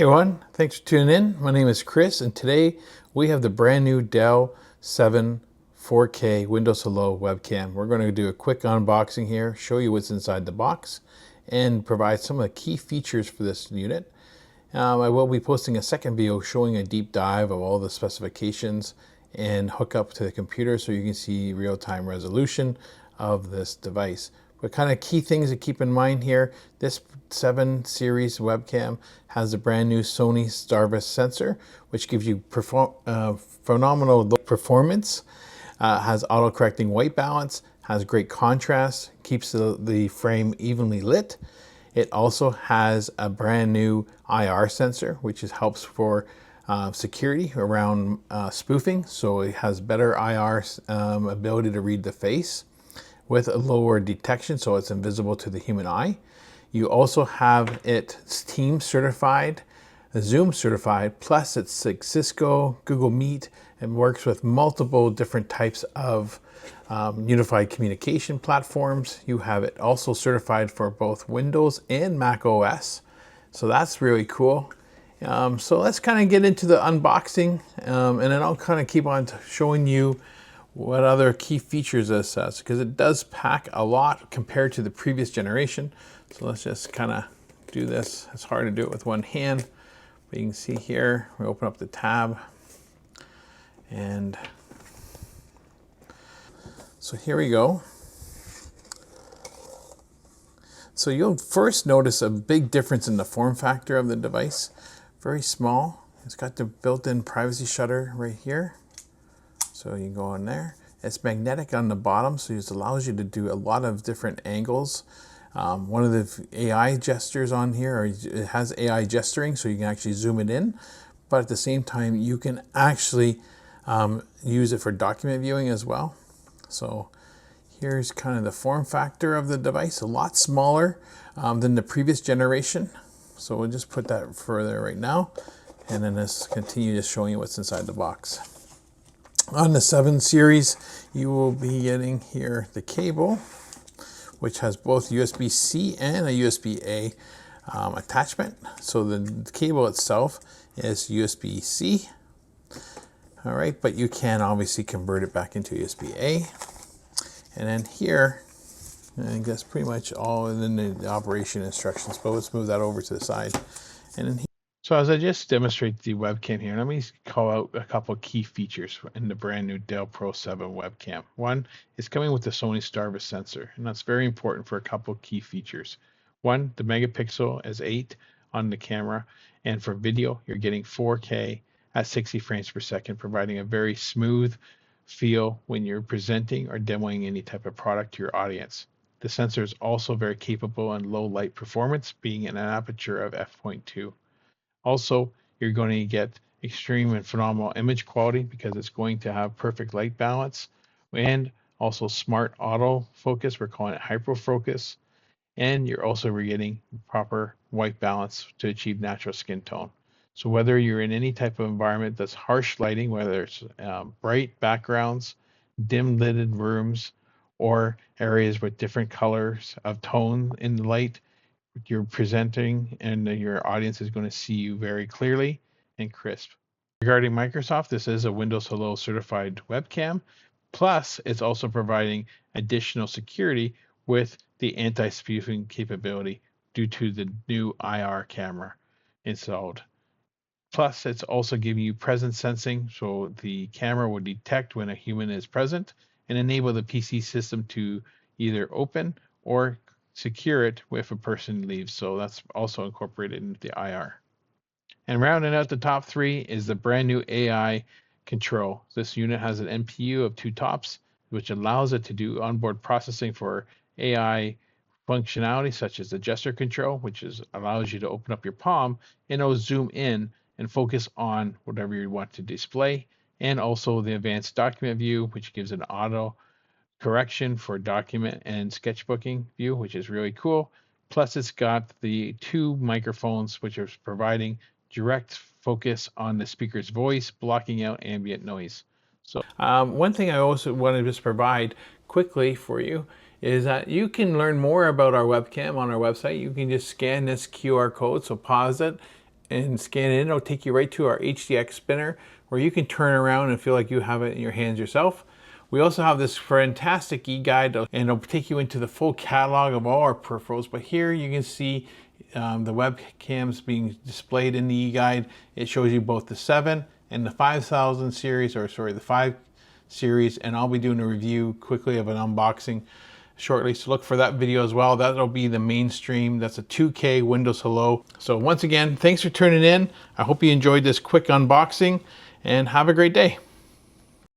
Hey everyone, thanks for tuning in. My name is Chris, and today we have the brand new Dell 7 4K Windows Hello webcam. We're going to do a quick unboxing here, show you what's inside the box, and provide some of the key features for this unit. I will be posting a second video showing a deep dive of all the specifications and hook up to the computer so you can see real-time resolution of this device. What kind of key things to keep in mind here: this 7 series webcam has a brand new Sony Starvis sensor, which gives you phenomenal performance, has auto-correcting white balance, has great contrast, keeps the frame evenly lit. It also has a brand new IR sensor, which helps for security around spoofing. So it has better IR ability to read the face with a lower detection, so it's invisible to the human eye. You also have it Teams certified, Zoom certified, plus it's like Cisco, Google Meet, and works with multiple different types of unified communication platforms. You have it also certified for both Windows and Mac OS. So that's really cool. So let's kind of get into the unboxing, and then I'll kind of keep on showing you what other key features this has, because it does pack a lot compared to the previous generation. So let's just kind of do this. It's hard to do it with one hand, but you can see here, we open up the tab, and so here we go. So you'll first notice a big difference in the form factor of the device. Very small. It's got the built-in privacy shutter right here. So you go in there. It's magnetic on the bottom, so it allows you to do a lot of different angles. One of the AI gestures on here, it has AI gesturing, so you can actually zoom it in. But at the same time, you can actually use it for document viewing as well. So here's kind of the form factor of the device, a lot smaller than the previous generation. So we'll just put that further right now, and then let's continue just showing you what's inside the box. On the 7 series, you will be getting here the cable, which has both USB-C and a USB-A attachment. So the cable itself is USB-C. All right, but you can obviously convert it back into USB-A. And then here, I think that's pretty much all in the operation instructions, but let's move that over to the side. And then so as I just demonstrate the webcam here, let me call out a couple of key features in the brand new Dell Pro 7 webcam. One is coming with the Sony Starvis sensor, and that's very important for a couple of key features. One, the megapixel is 8 on the camera, and for video, you're getting 4K at 60 frames per second, providing a very smooth feel when you're presenting or demoing any type of product to your audience. The sensor is also very capable in low light performance, being in an aperture of f.2. Also, you're going to get extreme and phenomenal image quality because it's going to have perfect light balance, and also smart auto focus. We're calling it hyper focus. And you're also getting proper white balance to achieve natural skin tone. So whether you're in any type of environment that's harsh lighting, whether it's bright backgrounds, dim lighted rooms, or areas with different colors of tone in the light, you're presenting and your audience is going to see you very clearly and crisp. Regarding Microsoft, this is a Windows Hello certified webcam. Plus, it's also providing additional security with the anti-spoofing capability due to the new IR camera installed. Plus, it's also giving you presence sensing, so the camera will detect when a human is present and enable the PC system to either open or secure it if a person leaves. So that's also incorporated into the IR. And rounding out the top 3 is the brand new AI control. This unit has an NPU of 2 TOPS, which allows it to do onboard processing for AI functionality such as the gesture control, which allows you to open up your palm and it'll zoom in and focus on whatever you want to display. And also the advanced document view, which gives an auto correction for document and sketchbooking view, which is really cool. Plus, it's got the 2 microphones, which are providing direct focus on the speaker's voice, blocking out ambient noise. So one thing I also want to just provide quickly for you is that you can learn more about our webcam on our website. You can just scan this QR code, so pause it, and scan it in. It'll take you right to our HDX spinner where you can turn around and feel like you have it in your hands yourself. We also have this fantastic e-guide, and it'll take you into the full catalog of all our peripherals. But here you can see the webcams being displayed in the e-guide. It shows you both the 7 and the 5000 series, or sorry, the 5 series, and I'll be doing a review quickly of an unboxing shortly, so look for that video as well. That'll be the mainstream. That's a 2K Windows Hello. So once again, thanks for tuning in. I hope you enjoyed this quick unboxing, and have a great day.